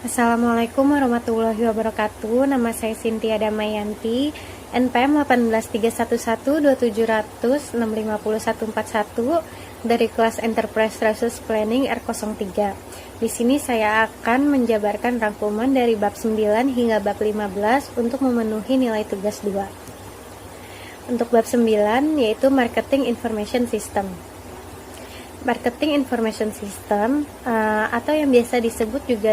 Assalamualaikum warahmatullahi wabarakatuh. Nama saya Cynthia Damayanti, NPM 1831270065141 dari kelas Enterprise Resource Planning R03. Di sini saya akan menjabarkan rangkuman dari bab 9 hingga bab 15 untuk memenuhi nilai tugas 2. Untuk bab 9 yaitu Marketing Information System. Marketing Information System atau yang biasa disebut juga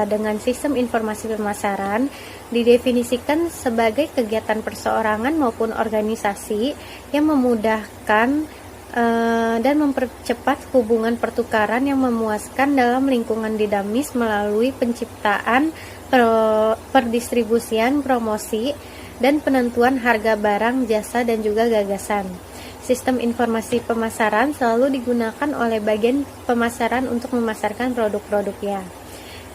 dengan sistem informasi pemasaran didefinisikan sebagai kegiatan perseorangan maupun organisasi yang memudahkan dan mempercepat hubungan pertukaran yang memuaskan dalam lingkungan dinamis melalui penciptaan, perdistribusian, promosi, dan penentuan harga barang, jasa, dan juga gagasan. Sistem informasi pemasaran selalu digunakan oleh bagian pemasaran untuk memasarkan produk-produknya.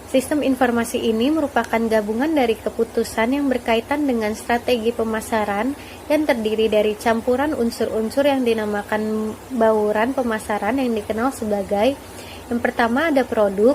Sistem informasi ini merupakan gabungan dari keputusan yang berkaitan dengan strategi pemasaran yang terdiri dari campuran unsur-unsur yang dinamakan bauran pemasaran yang dikenal sebagai yang pertama ada produk,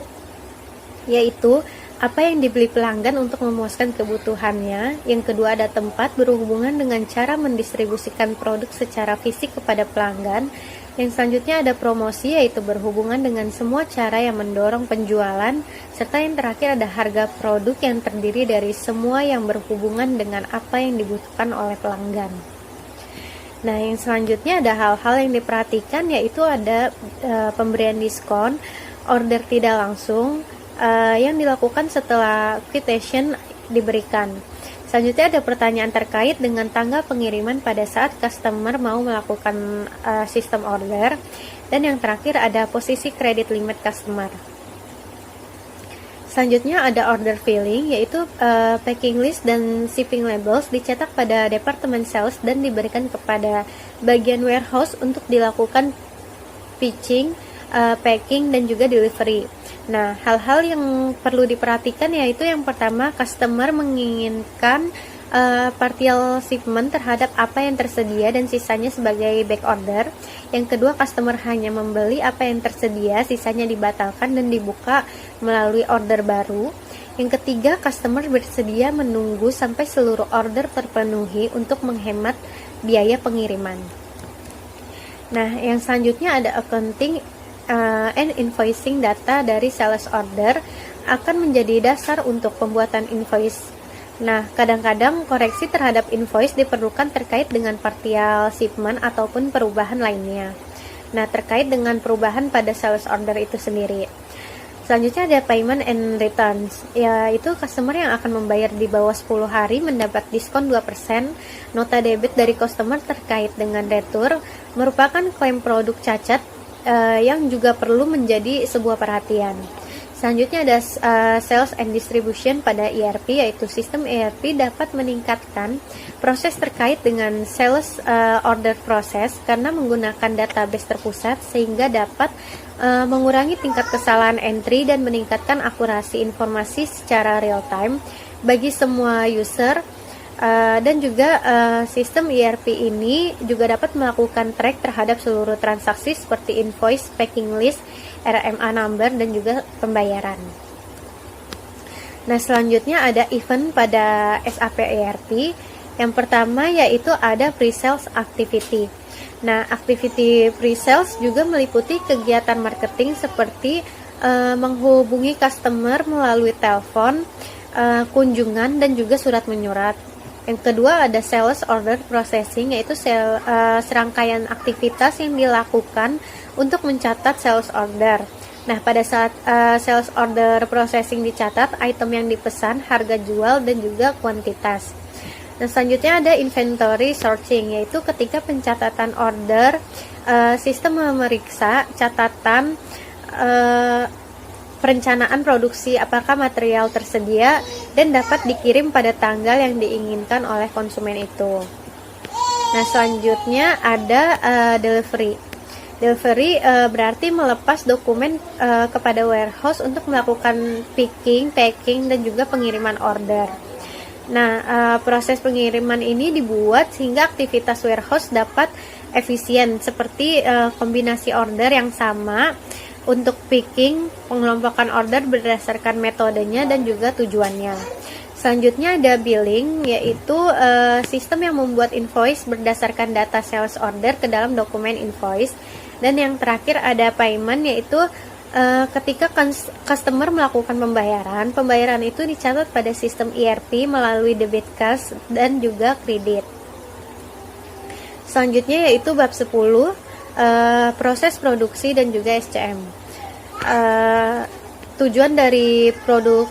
yaitu apa yang dibeli pelanggan untuk memuaskan kebutuhannya. Yang kedua ada tempat, berhubungan dengan cara mendistribusikan produk secara fisik kepada pelanggan. Yang selanjutnya ada promosi, yaitu berhubungan dengan semua cara yang mendorong penjualan. Serta yang terakhir ada harga produk yang terdiri dari semua yang berhubungan dengan apa yang dibutuhkan oleh pelanggan. Nah, yang selanjutnya ada hal-hal yang diperhatikan, yaitu ada pemberian diskon, order tidak langsung, yang dilakukan setelah quotation diberikan. Selanjutnya ada pertanyaan terkait dengan tanggal pengiriman pada saat customer mau melakukan sistem order. Dan yang terakhir ada posisi credit limit customer. Selanjutnya ada order filling, yaitu packing list dan shipping labels dicetak pada departemen sales dan diberikan kepada bagian warehouse untuk dilakukan pitching, packing, dan juga delivery. Nah, hal-hal yang perlu diperhatikan yaitu yang pertama, customer menginginkan partial shipment terhadap apa yang tersedia dan sisanya sebagai back order. Yang kedua, customer hanya membeli apa yang tersedia, sisanya dibatalkan dan dibuka melalui order baru. Yang ketiga, customer bersedia menunggu sampai seluruh order terpenuhi untuk menghemat biaya pengiriman. Nah, yang selanjutnya ada accounting and invoicing data dari sales order akan menjadi dasar untuk pembuatan invoice. Nah, kadang-kadang koreksi terhadap invoice diperlukan terkait dengan partial shipment ataupun perubahan lainnya. Nah, terkait dengan perubahan pada sales order itu sendiri. Selanjutnya ada payment and returns, yaitu customer yang akan membayar di bawah 10 hari mendapat diskon 2%. Nota debit dari customer terkait dengan retur merupakan klaim produk cacat yang juga perlu menjadi sebuah perhatian. Selanjutnya ada sales and distribution pada ERP, yaitu sistem ERP dapat meningkatkan proses terkait dengan sales order process karena menggunakan database terpusat sehingga dapat mengurangi tingkat kesalahan entry dan meningkatkan akurasi informasi secara real time bagi semua user. Dan juga sistem ERP ini juga dapat melakukan track terhadap seluruh transaksi seperti invoice, packing list, RMA number, dan juga pembayaran. Nah, selanjutnya ada event pada SAP ERP. Yang pertama yaitu ada pre-sales activity. Nah, activity pre-sales juga meliputi kegiatan marketing seperti menghubungi customer melalui telepon, kunjungan, dan juga surat menyurat. Yang kedua ada sales order processing, yaitu serangkaian aktivitas yang dilakukan untuk mencatat sales order. Nah, pada saat sales order processing dicatat, item yang dipesan, harga jual, dan juga kuantitas. Nah, selanjutnya ada inventory searching, yaitu ketika pencatatan order, sistem memeriksa catatan perencanaan produksi apakah material tersedia dan dapat dikirim pada tanggal yang diinginkan oleh konsumen itu. Nah, selanjutnya ada delivery. Delivery berarti melepas dokumen kepada warehouse untuk melakukan picking, packing, dan juga pengiriman order. Nah, proses pengiriman ini dibuat sehingga aktivitas warehouse dapat efisien seperti kombinasi order yang sama untuk picking, pengelompokan order berdasarkan metodenya dan juga tujuannya. Selanjutnya ada billing, yaitu sistem yang membuat invoice berdasarkan data sales order ke dalam dokumen invoice. Dan yang terakhir ada payment, yaitu ketika customer melakukan pembayaran itu dicatat pada sistem ERP melalui debit cash dan juga kredit. Selanjutnya yaitu bab 10, proses produksi dan juga SCM. Tujuan dari produk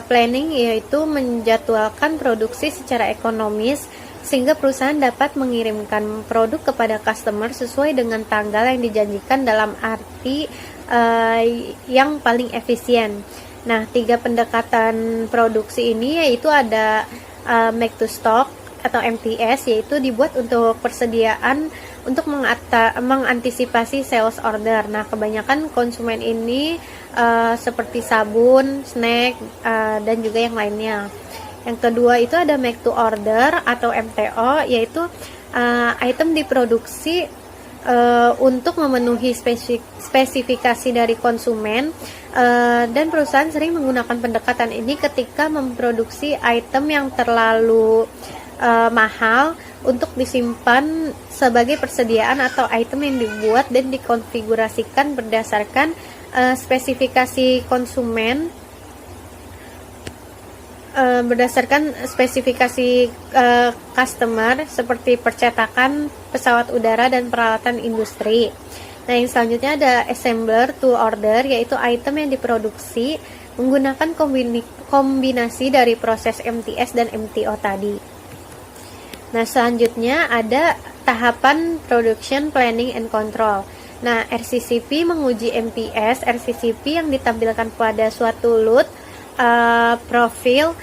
planning yaitu menjadwalkan produksi secara ekonomis sehingga perusahaan dapat mengirimkan produk kepada customer sesuai dengan tanggal yang dijanjikan dalam arti yang paling efisien. Nah, 3 pendekatan produksi ini yaitu ada make to stock atau MTS, yaitu dibuat untuk persediaan untuk mengantisipasi sales order. Nah, kebanyakan konsumen ini seperti sabun, snack, dan juga yang lainnya. Yang kedua itu ada make to order atau MTO, yaitu item diproduksi untuk memenuhi spesifikasi dari konsumen, dan perusahaan sering menggunakan pendekatan ini ketika memproduksi item yang terlalu mahal untuk disimpan sebagai persediaan atau item yang dibuat dan dikonfigurasikan berdasarkan spesifikasi konsumen, berdasarkan spesifikasi customer seperti percetakan, pesawat udara, dan peralatan industri. Nah, yang selanjutnya ada assembler to order, yaitu item yang diproduksi menggunakan kombinasi dari proses MTS dan MTO tadi. Nah, selanjutnya ada tahapan production planning and control. Nah, RCCP menguji MPS. RCCP yang ditampilkan pada suatu load profil,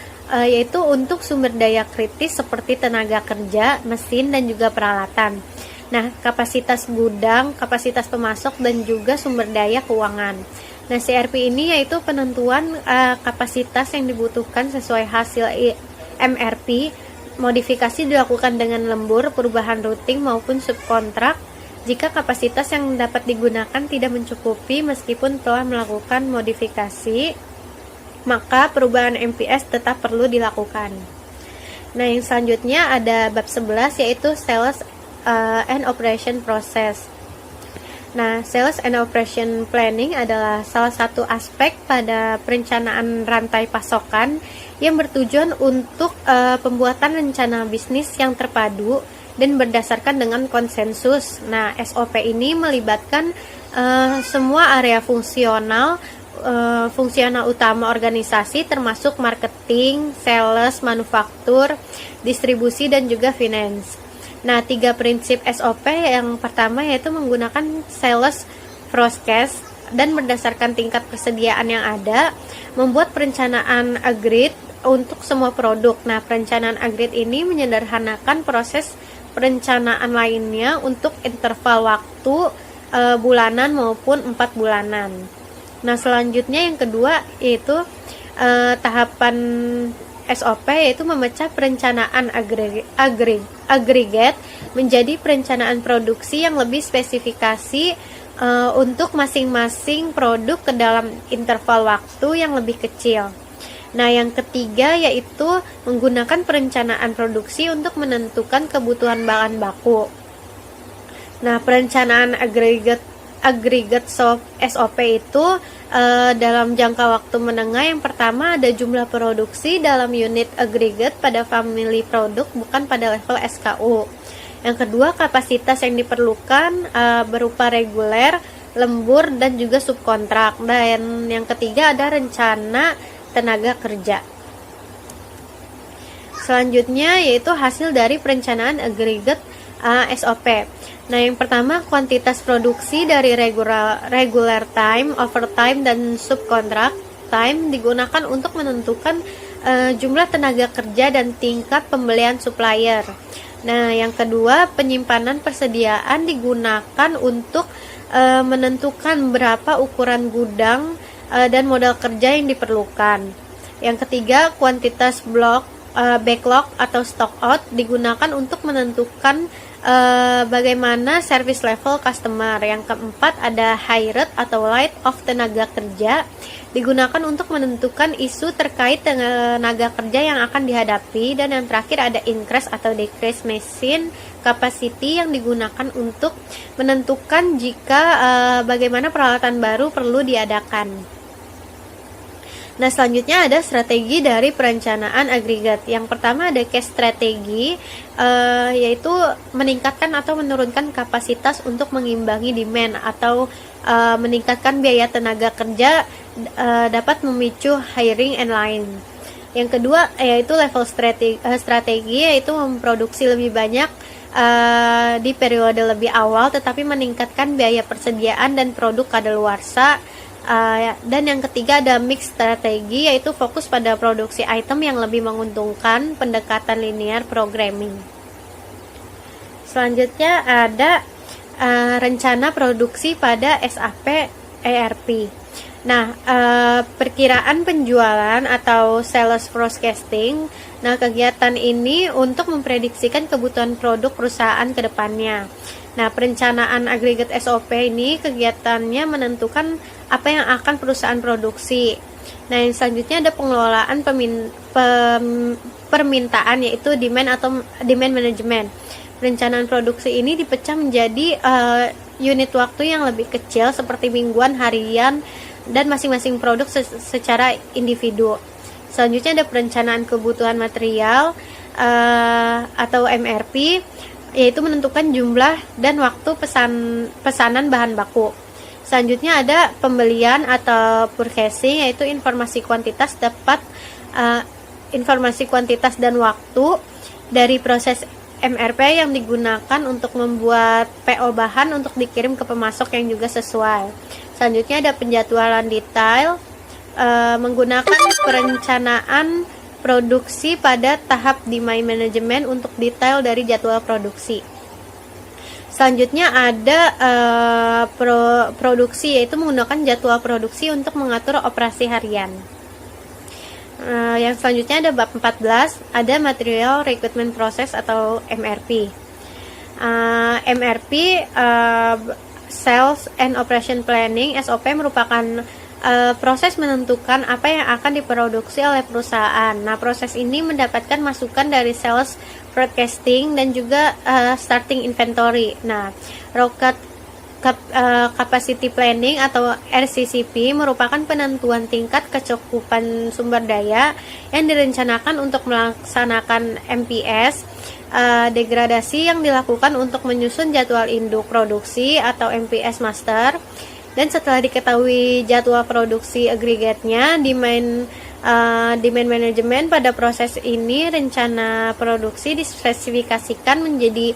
yaitu untuk sumber daya kritis seperti tenaga kerja, mesin, dan juga peralatan. Nah, kapasitas gudang, kapasitas pemasok, dan juga sumber daya keuangan. Nah, CRP ini yaitu penentuan kapasitas yang dibutuhkan sesuai hasil MRP. Modifikasi dilakukan dengan lembur, perubahan routing maupun subkontrak jika kapasitas yang dapat digunakan tidak mencukupi meskipun telah melakukan modifikasi, maka perubahan MPS tetap perlu dilakukan. Nah, yang selanjutnya ada bab 11, yaitu Sales and Operation Process. Nah, Sales and Operation Planning adalah salah satu aspek pada perencanaan rantai pasokan yang bertujuan untuk pembuatan rencana bisnis yang terpadu dan berdasarkan dengan konsensus. Nah, SOP ini melibatkan semua area fungsional utama organisasi, termasuk marketing, sales, manufaktur, distribusi, dan juga finance. Nah, 3 prinsip SOP yang pertama yaitu menggunakan sales forecast dan berdasarkan tingkat persediaan yang ada, membuat perencanaan agreed untuk semua produk. Nah, perencanaan agreed ini menyederhanakan proses perencanaan lainnya untuk interval waktu bulanan maupun 4 bulanan. Nah, selanjutnya yang kedua yaitu tahapan SOP, yaitu memecah perencanaan agregat menjadi perencanaan produksi yang lebih spesifikasi untuk masing-masing produk ke dalam interval waktu yang lebih kecil. Nah, yang ketiga yaitu menggunakan perencanaan produksi untuk menentukan kebutuhan bahan baku. Nah, perencanaan agregat SOP itu dalam jangka waktu menengah. Yang pertama ada jumlah produksi dalam unit agregat pada family produk, bukan pada level SKU. Yang kedua, kapasitas yang diperlukan berupa reguler, lembur, dan juga subkontrak. Dan yang ketiga ada rencana tenaga kerja. Selanjutnya yaitu hasil dari perencanaan agregat SOP. Nah, yang pertama kuantitas produksi dari regular time, overtime, dan subkontrak time digunakan untuk menentukan jumlah tenaga kerja dan tingkat pembelian supplier. Nah, yang kedua penyimpanan persediaan digunakan untuk menentukan berapa ukuran gudang dan modal kerja yang diperlukan. Yang ketiga kuantitas backlog atau stock out digunakan untuk menentukan bagaimana service level customer. Yang keempat ada high rate atau light of tenaga kerja, digunakan untuk menentukan isu terkait tenaga kerja yang akan dihadapi. Dan yang terakhir ada increase atau decrease machine capacity, yang digunakan untuk menentukan jika bagaimana peralatan baru perlu diadakan. Nah, selanjutnya ada strategi dari perencanaan agregat. Yang pertama ada case strategi, yaitu meningkatkan atau menurunkan kapasitas untuk mengimbangi demand atau meningkatkan biaya tenaga kerja, dapat memicu hiring and line. Yang kedua yaitu level strategi, yaitu memproduksi lebih banyak di periode lebih awal, tetapi meningkatkan biaya persediaan dan produk kadaluarsa. Dan yang ketiga ada mix strategi, yaitu fokus pada produksi item yang lebih menguntungkan, pendekatan linear programming. Selanjutnya ada rencana produksi pada SAP ERP. Nah, perkiraan penjualan atau sales forecasting. Nah, kegiatan ini untuk memprediksikan kebutuhan produk perusahaan ke depannya. Nah, perencanaan agregat SOP ini kegiatannya menentukan apa yang akan perusahaan produksi. Nah, yang selanjutnya ada pengelolaan permintaan, yaitu demand atau demand management. Perencanaan produksi ini dipecah menjadi unit waktu yang lebih kecil seperti mingguan, harian, dan masing-masing produk secara individu. Selanjutnya ada perencanaan kebutuhan material atau MRP, yaitu menentukan jumlah dan waktu pesanan bahan baku. Selanjutnya ada pembelian atau purchasing, yaitu informasi kuantitas dan waktu dari proses MRP yang digunakan untuk membuat PO bahan untuk dikirim ke pemasok yang juga sesuai. Selanjutnya ada penjadwalan detail, menggunakan perencanaan produksi pada tahap demand management untuk detail dari jadwal produksi. Selanjutnya ada produksi, yaitu menggunakan jadwal produksi untuk mengatur operasi harian. Yang selanjutnya ada bab 14, ada material recruitment process atau MRP. MRP, Sales and Operation Planning, SOP merupakan proses menentukan apa yang akan diproduksi oleh perusahaan. Nah, proses ini mendapatkan masukan dari sales forecasting dan juga starting inventory. Nah, capacity planning atau RCCP merupakan penentuan tingkat kecukupan sumber daya yang direncanakan untuk melaksanakan MPS. Degradasi yang dilakukan untuk menyusun jadwal induk produksi atau MPS master. Dan setelah diketahui jadwal produksi agregatnya, demand management pada proses ini, rencana produksi dispesifikasikan menjadi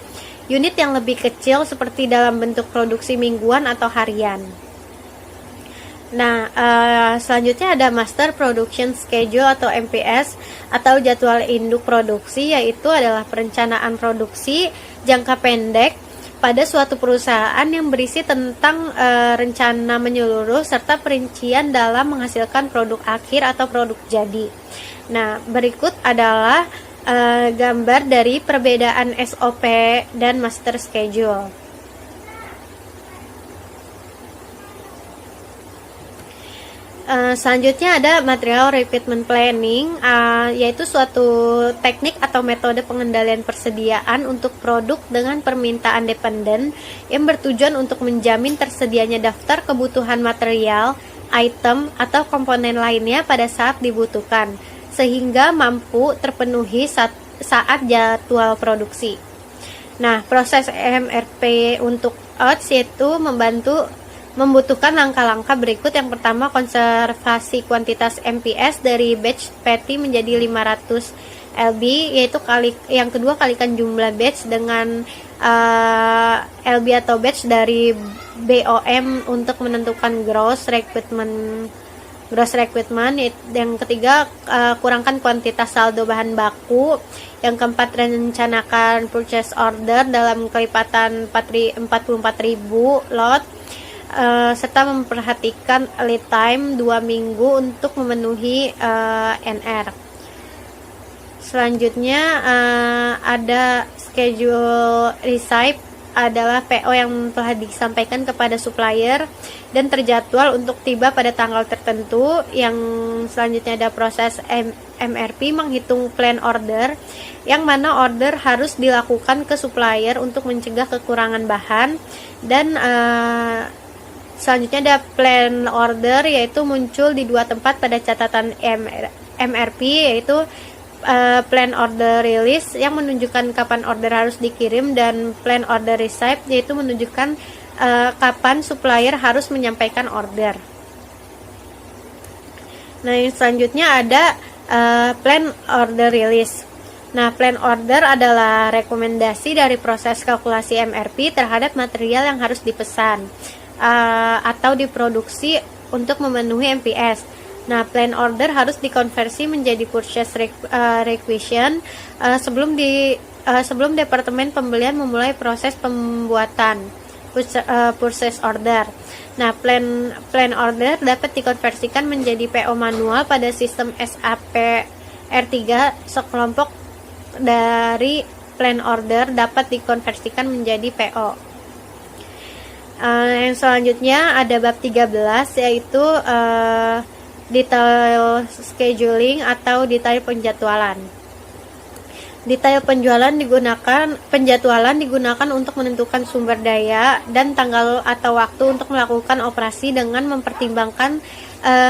unit yang lebih kecil seperti dalam bentuk produksi mingguan atau harian. Nah, selanjutnya ada Master Production Schedule atau MPS atau jadwal induk produksi, yaitu adalah perencanaan produksi jangka pendek pada suatu perusahaan yang berisi tentang rencana menyeluruh serta perincian dalam menghasilkan produk akhir atau produk jadi. Nah, berikut adalah gambar dari perbedaan SOP dan Master Schedule. Selanjutnya ada material recruitment planning, yaitu suatu teknik atau metode pengendalian persediaan untuk produk dengan permintaan dependen yang bertujuan untuk menjamin tersedianya daftar kebutuhan material, item, atau komponen lainnya pada saat dibutuhkan, sehingga mampu terpenuhi saat jadwal produksi. Nah, proses MRP untuk OTS yaitu membutuhkan langkah-langkah berikut. Yang pertama, konservasi kuantitas MPS dari batch patty menjadi 500 LB, yaitu yang kedua kalikan jumlah batch dengan LB atau batch dari BOM untuk menentukan gross recruitment. Yang ketiga, kurangkan kuantitas saldo bahan baku. Yang keempat, rencanakan purchase order dalam kelipatan 44.000 lot. Serta memperhatikan lead time 2 minggu untuk memenuhi NR. Selanjutnya ada schedule receipt adalah PO yang telah disampaikan kepada supplier dan terjadwal untuk tiba pada tanggal tertentu. Yang selanjutnya ada proses MRP, menghitung plan order, yang mana order harus dilakukan ke supplier untuk mencegah kekurangan bahan. Dan selanjutnya ada plan order, yaitu muncul di dua tempat pada catatan MRP, yaitu plan order release yang menunjukkan kapan order harus dikirim, dan plan order receipt yaitu menunjukkan kapan supplier harus menyampaikan order. Nah, yang selanjutnya ada plan order release. Nah, plan order adalah rekomendasi dari proses kalkulasi MRP terhadap material yang harus dipesan atau diproduksi untuk memenuhi MPS. Nah, plan order harus dikonversi menjadi purchase requisition sebelum departemen pembelian memulai proses pembuatan purchase order. Nah, plan order dapat dikonversikan menjadi PO manual pada sistem SAP R3. Sekelompok dari plan order dapat dikonversikan menjadi PO. Yang selanjutnya ada bab 13, yaitu detail scheduling atau detail penjadwalan. Detail penjadwalan digunakan untuk menentukan sumber daya dan tanggal atau waktu untuk melakukan operasi dengan mempertimbangkan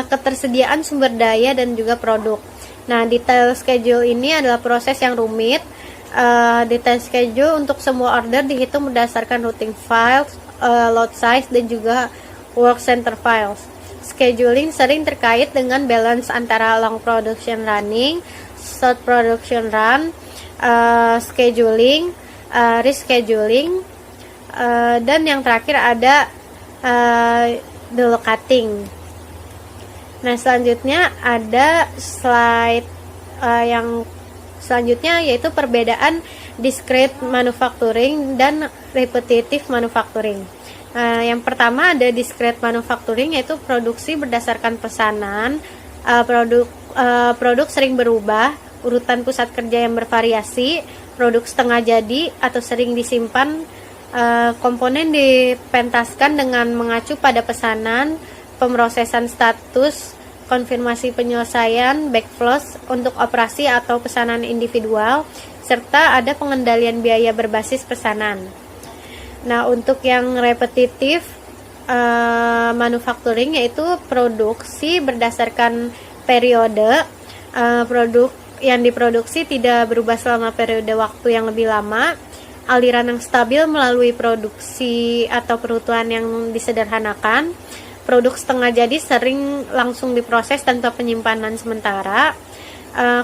ketersediaan sumber daya dan juga produk. Nah, detail schedule ini adalah proses yang rumit. Detail schedule untuk semua order dihitung berdasarkan routing files, load size, dan juga work center files. Scheduling sering terkait dengan balance antara long production running, short production run, scheduling, rescheduling, dan yang terakhir ada delocating. Nah, selanjutnya ada slide yang selanjutnya, yaitu perbedaan discrete manufacturing dan repetitive manufacturing. Yang pertama ada discrete manufacturing, yaitu produksi berdasarkan pesanan. Produk sering berubah, urutan pusat kerja yang bervariasi, produk setengah jadi atau sering disimpan. Komponen dipentaskan dengan mengacu pada pesanan, pemrosesan status, konfirmasi penyelesaian, backflows untuk operasi atau pesanan individual, serta ada pengendalian biaya berbasis pesanan. Nah, untuk yang repetitif manufacturing, yaitu produksi berdasarkan periode. Produk yang diproduksi tidak berubah selama periode waktu yang lebih lama. Aliran yang stabil melalui produksi atau perutuhan yang disederhanakan. Produk setengah jadi sering langsung diproses tanpa penyimpanan sementara.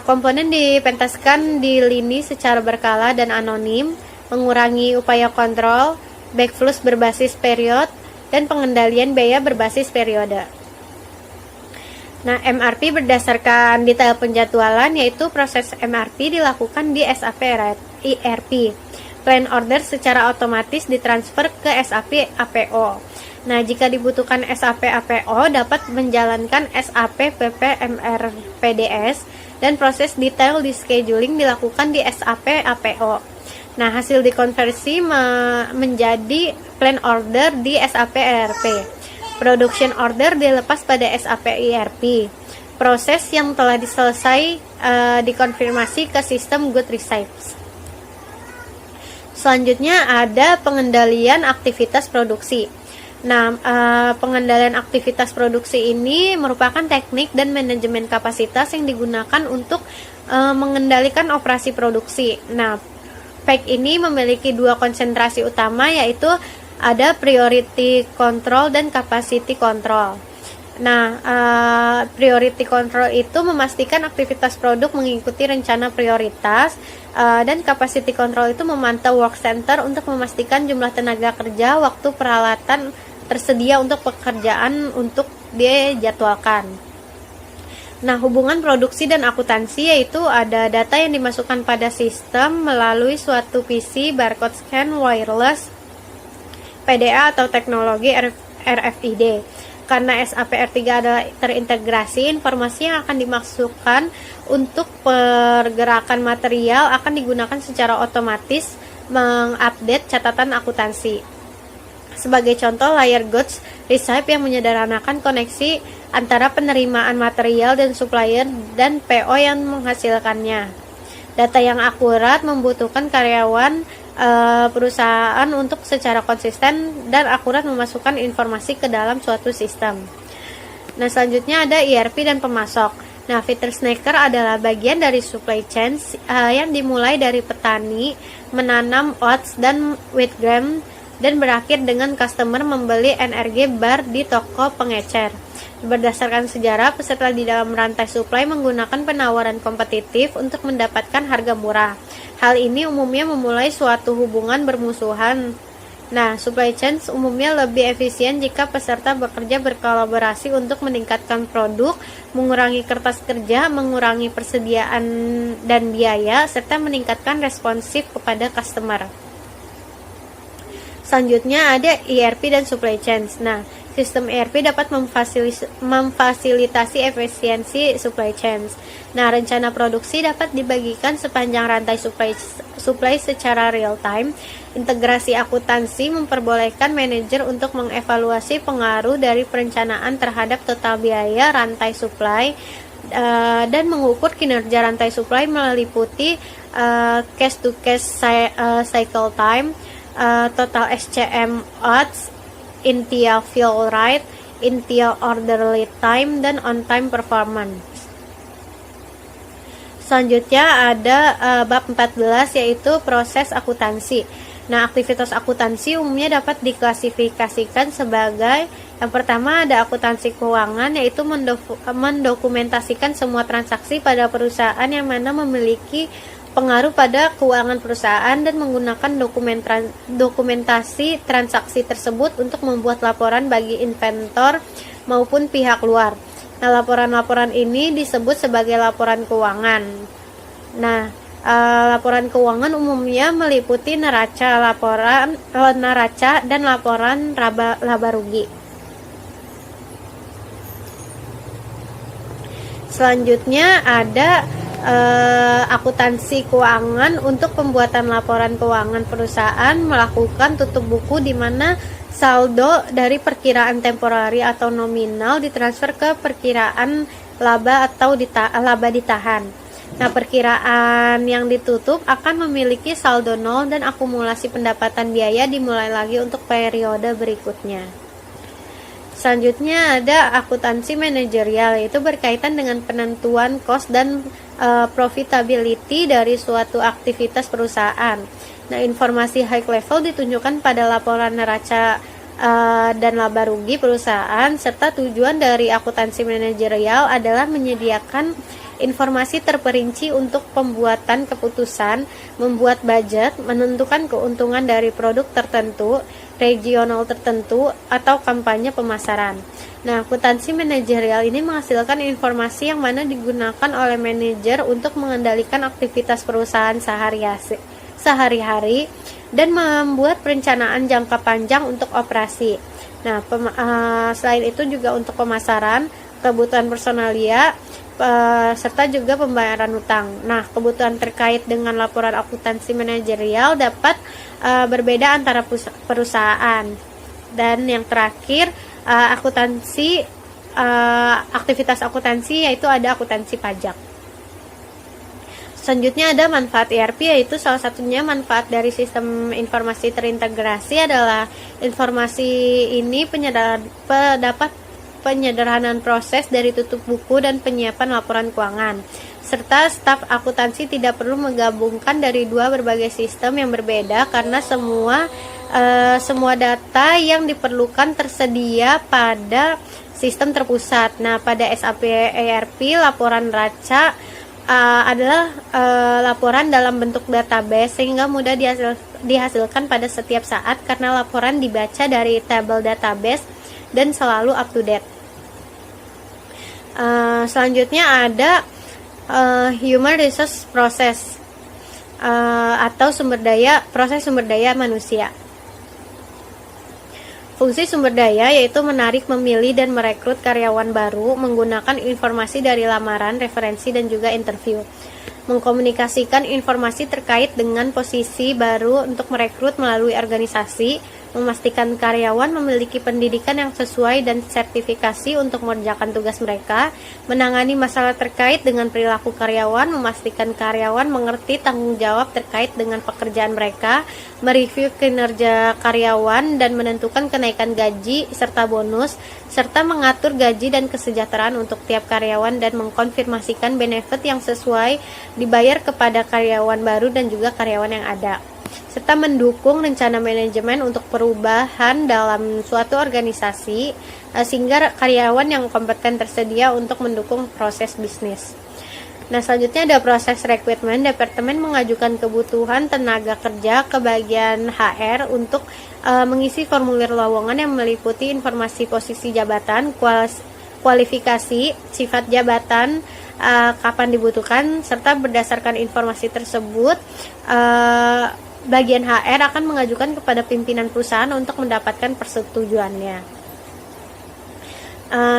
Komponen dipentaskan di lini secara berkala dan anonim, mengurangi upaya kontrol, backflows berbasis period, dan pengendalian biaya berbasis periode. Nah, MRP berdasarkan detail penjadwalan, yaitu proses MRP dilakukan di SAP ERP. Plan order secara otomatis ditransfer ke SAP APO. Nah, jika dibutuhkan SAP APO dapat menjalankan SAP PPMR PDS, dan proses detail di scheduling dilakukan di SAP APO. Nah, hasil dikonversi menjadi plan order di SAP ERP. Production order dilepas pada SAP ERP. Proses yang telah diselesai dikonfirmasi ke sistem good receipts. Selanjutnya ada pengendalian aktivitas produksi. Nah, pengendalian aktivitas produksi ini merupakan teknik dan manajemen kapasitas yang digunakan untuk mengendalikan operasi produksi. Nah, PEC ini memiliki dua konsentrasi utama, yaitu ada priority control dan capacity control. Nah, priority control itu memastikan aktivitas produk mengikuti rencana prioritas, dan capacity control itu memantau work center untuk memastikan jumlah tenaga kerja, waktu, peralatan tersedia untuk pekerjaan untuk dijadwalkan. Nah, hubungan produksi dan akuntansi, yaitu ada data yang dimasukkan pada sistem melalui suatu PC, barcode scan, wireless, PDA atau teknologi RFID. Karena SAP R3 adalah terintegrasi, informasi yang akan dimasukkan untuk pergerakan material akan digunakan secara otomatis mengupdate catatan akuntansi. Sebagai contoh, layer goods recipe yang menyederhanakan koneksi antara penerimaan material dan supplier dan PO yang menghasilkannya. Data yang akurat membutuhkan karyawan perusahaan untuk secara konsisten dan akurat memasukkan informasi ke dalam suatu sistem. Nah, selanjutnya ada ERP dan pemasok. Nah, feeder snacker adalah bagian dari supply chain yang dimulai dari petani menanam oats dan wheat grain dan berakhir dengan customer membeli NRG bar di toko pengecer. Berdasarkan sejarah, peserta di dalam rantai supply menggunakan penawaran kompetitif untuk mendapatkan harga murah. Hal ini umumnya memulai suatu hubungan bermusuhan. Nah, supply chain umumnya lebih efisien jika peserta bekerja berkolaborasi untuk meningkatkan produk, mengurangi kertas kerja, mengurangi persediaan dan biaya, serta meningkatkan responsif kepada customer. Selanjutnya ada ERP dan supply chain. Nah, sistem ERP dapat memfasilitasi efisiensi supply chain. Nah, rencana produksi dapat dibagikan sepanjang rantai supply secara real time. Integrasi akuntansi memperbolehkan manajer untuk mengevaluasi pengaruh dari perencanaan terhadap total biaya rantai supply dan mengukur kinerja rantai supply meliputi case to case cycle time, total SCM odds, initial fill rate, initial order lead time, dan on time performance. Selanjutnya ada bab 14 yaitu proses akuntansi. Nah, aktivitas akuntansi umumnya dapat diklasifikasikan sebagai yang pertama ada akuntansi keuangan, yaitu mendokumentasikan semua transaksi pada perusahaan yang mana memiliki pengaruh pada keuangan perusahaan dan menggunakan dokumentasi transaksi tersebut untuk membuat laporan bagi inventor maupun pihak luar. Nah, laporan-laporan ini disebut sebagai laporan keuangan. Nah, laporan keuangan umumnya meliputi neraca, dan laporan laba rugi. Selanjutnya ada akuntansi keuangan. Untuk pembuatan laporan keuangan perusahaan melakukan tutup buku di mana saldo dari perkiraan temporari atau nominal ditransfer ke perkiraan laba atau laba ditahan. Nah, perkiraan yang ditutup akan memiliki saldo nol dan akumulasi pendapatan biaya dimulai lagi untuk periode berikutnya. Selanjutnya ada akuntansi manajerial, yaitu berkaitan dengan penentuan cost dan profitability dari suatu aktivitas perusahaan. Nah, informasi high level ditunjukkan pada laporan neraca dan laba rugi perusahaan, serta tujuan dari akuntansi manajerial adalah menyediakan informasi terperinci untuk pembuatan keputusan, membuat budget, menentukan keuntungan dari produk tertentu, regional tertentu, atau kampanye pemasaran. Nah, akuntansi manajerial ini menghasilkan informasi yang mana digunakan oleh manajer untuk mengendalikan aktivitas perusahaan sehari-hari dan membuat perencanaan jangka panjang untuk operasi. Nah, selain itu juga untuk pemasaran, kebutuhan personalia, serta juga pembayaran utang. Nah, kebutuhan terkait dengan laporan akuntansi manajerial dapat berbeda antara perusahaan. Dan yang terakhir, aktivitas akuntansi, yaitu ada akuntansi pajak. Selanjutnya ada manfaat ERP, yaitu salah satunya manfaat dari sistem informasi terintegrasi adalah informasi ini dapat penyederhanaan proses dari tutup buku dan penyiapan laporan keuangan, serta staf akuntansi tidak perlu menggabungkan dari dua berbagai sistem yang berbeda karena semua data yang diperlukan tersedia pada sistem terpusat. Nah, pada SAP ERP, laporan neraca adalah laporan dalam bentuk database sehingga mudah dihasilkan pada setiap saat karena laporan dibaca dari tabel database dan selalu up to date. Selanjutnya ada human resource process atau proses sumber daya manusia. Fungsi sumber daya yaitu menarik, memilih, dan merekrut karyawan baru menggunakan informasi dari lamaran, referensi, dan juga interview. mengkomunikasikan informasi terkait dengan posisi baru untuk merekrut melalui organisasi, memastikan karyawan memiliki pendidikan yang sesuai dan sertifikasi untuk mengerjakan tugas mereka, menangani masalah terkait dengan perilaku karyawan, memastikan karyawan mengerti tanggung jawab terkait dengan pekerjaan mereka, mereview kinerja karyawan dan menentukan kenaikan gaji serta bonus, serta mengatur gaji dan kesejahteraan untuk tiap karyawan dan mengkonfirmasikan benefit yang sesuai dibayar kepada karyawan baru dan juga karyawan yang ada, serta mendukung rencana manajemen untuk perubahan dalam suatu organisasi sehingga karyawan yang kompeten tersedia untuk mendukung proses bisnis. Nah, selanjutnya ada proses rekrutmen. Departemen mengajukan kebutuhan tenaga kerja ke bagian HR untuk mengisi formulir lowongan yang meliputi informasi posisi jabatan, kualifikasi, sifat jabatan, kapan dibutuhkan, serta berdasarkan informasi tersebut bagian HR akan mengajukan kepada pimpinan perusahaan untuk mendapatkan persetujuannya.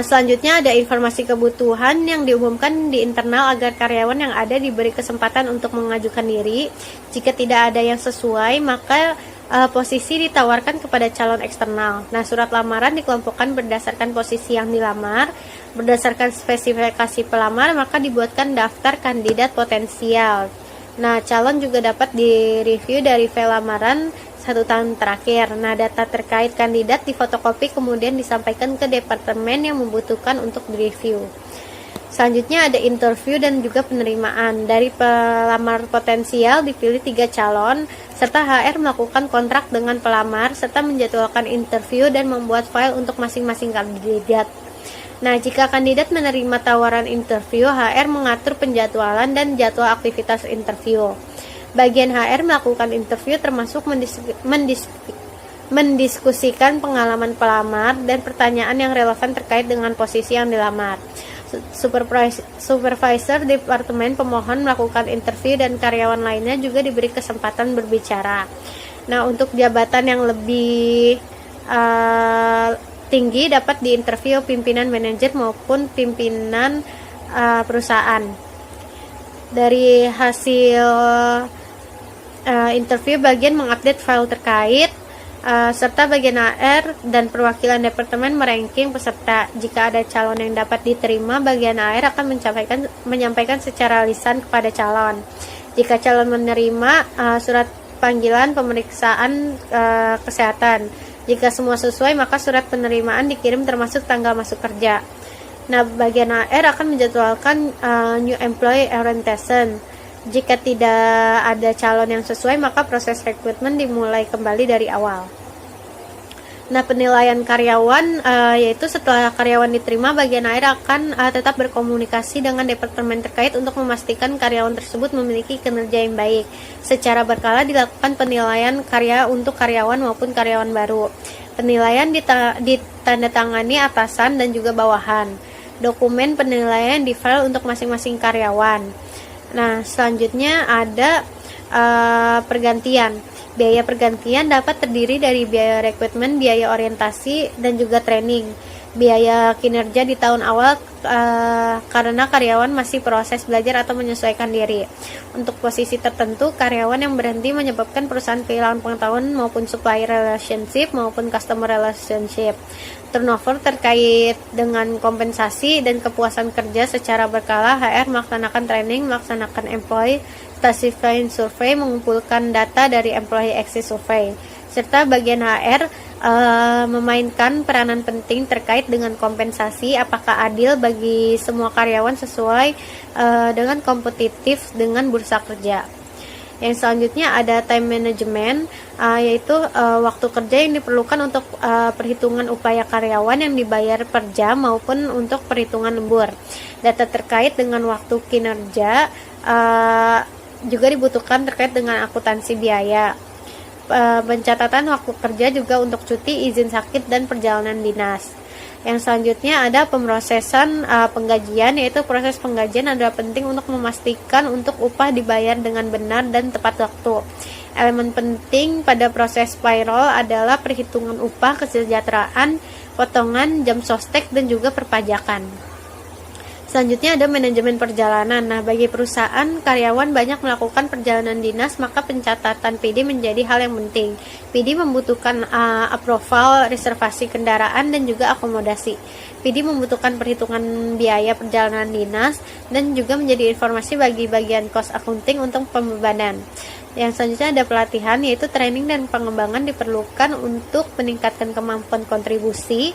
Selanjutnya ada informasi kebutuhan yang diumumkan di internal agar karyawan yang ada diberi kesempatan untuk mengajukan diri. Jika tidak ada yang sesuai, maka posisi ditawarkan kepada calon eksternal. Nah, surat lamaran dikelompokkan berdasarkan posisi yang dilamar. Berdasarkan spesifikasi pelamar, maka dibuatkan daftar kandidat potensial. Nah, calon juga dapat direview dari file lamaran 1 tahun terakhir. Nah, data terkait kandidat difotokopi kemudian disampaikan ke departemen yang membutuhkan untuk direview. Selanjutnya ada interview dan juga penerimaan. Dari pelamar potensial dipilih 3 calon, serta HR melakukan kontrak dengan pelamar, serta menjadwalkan interview dan membuat file untuk masing-masing kandidat. Nah, jika kandidat menerima tawaran interview, HR mengatur penjadwalan dan jadwal aktivitas interview. Bagian HR melakukan interview termasuk mendiskusikan pengalaman pelamar dan pertanyaan yang relevan terkait dengan posisi yang dilamar. Supervisor departemen pemohon melakukan interview dan karyawan lainnya juga diberi kesempatan berbicara. Nah, untuk jabatan yang lebih tinggi dapat diinterview pimpinan manajer maupun pimpinan perusahaan. Dari hasil interview, bagian mengupdate file terkait, serta bagian HR dan perwakilan departemen meranking peserta. Jika ada calon yang dapat diterima, bagian HR akan menyampaikan secara lisan kepada calon. Jika calon menerima surat panggilan pemeriksaan kesehatan. Jika semua sesuai, maka surat penerimaan dikirim termasuk tanggal masuk kerja. Nah, bagian HR akan menjadwalkan new employee orientation. Jika tidak ada calon yang sesuai, maka proses rekrutmen dimulai kembali dari awal. Nah, penilaian karyawan yaitu setelah karyawan diterima, bagian HR akan tetap berkomunikasi dengan departemen terkait untuk memastikan karyawan tersebut memiliki kinerja yang baik. Secara berkala dilakukan penilaian karya untuk karyawan maupun karyawan baru. Penilaian ditandatangani atasan dan juga bawahan. Dokumen penilaian di file untuk masing-masing karyawan. Nah, selanjutnya ada pergantian. Biaya pergantian dapat terdiri dari biaya rekrutmen, biaya orientasi, dan juga training. Biaya kinerja di tahun awal karena karyawan masih proses belajar atau menyesuaikan diri. Untuk posisi tertentu, karyawan yang berhenti menyebabkan perusahaan kehilangan pengetahuan maupun supplier relationship maupun customer relationship. Turnover terkait dengan kompensasi dan kepuasan kerja secara berkala, HR melaksanakan training, melaksanakan employee specifying survey, mengumpulkan data dari employee exit survey, serta bagian HR memainkan peranan penting terkait dengan kompensasi, apakah adil bagi semua karyawan sesuai dengan kompetitif dengan bursa kerja. Yang selanjutnya ada time management, yaitu waktu kerja yang diperlukan untuk perhitungan upaya karyawan yang dibayar per jam maupun untuk perhitungan lembur. Data terkait dengan waktu kinerja juga dibutuhkan terkait dengan akuntansi biaya. Pencatatan waktu kerja juga untuk cuti, izin sakit, dan perjalanan dinas. Yang selanjutnya ada pemrosesan penggajian, yaitu proses penggajian adalah penting untuk memastikan untuk upah dibayar dengan benar dan tepat waktu. Elemen penting pada proses payroll adalah perhitungan upah, kesejahteraan, potongan, jam sostek, dan juga perpajakan. Selanjutnya ada manajemen perjalanan. Nah, bagi perusahaan, karyawan banyak melakukan perjalanan dinas, maka pencatatan PD menjadi hal yang penting. PD membutuhkan approval, reservasi kendaraan, dan juga akomodasi. PD membutuhkan perhitungan biaya perjalanan dinas, dan juga menjadi informasi bagi bagian cost accounting untuk pembebanan. Yang selanjutnya ada pelatihan, yaitu training dan pengembangan diperlukan untuk meningkatkan kemampuan kontribusi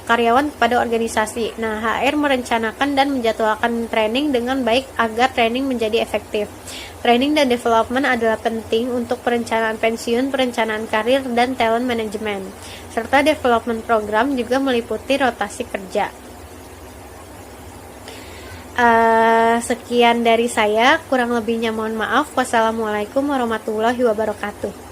karyawan kepada organisasi. Nah, HR merencanakan dan menjadwalkan training dengan baik agar training menjadi efektif. Training dan development adalah penting untuk perencanaan pensiun, perencanaan karir, dan talent management. Serta development program juga meliputi rotasi kerja. Sekian dari saya, kurang lebihnya mohon maaf. Wassalamualaikum warahmatullahi wabarakatuh.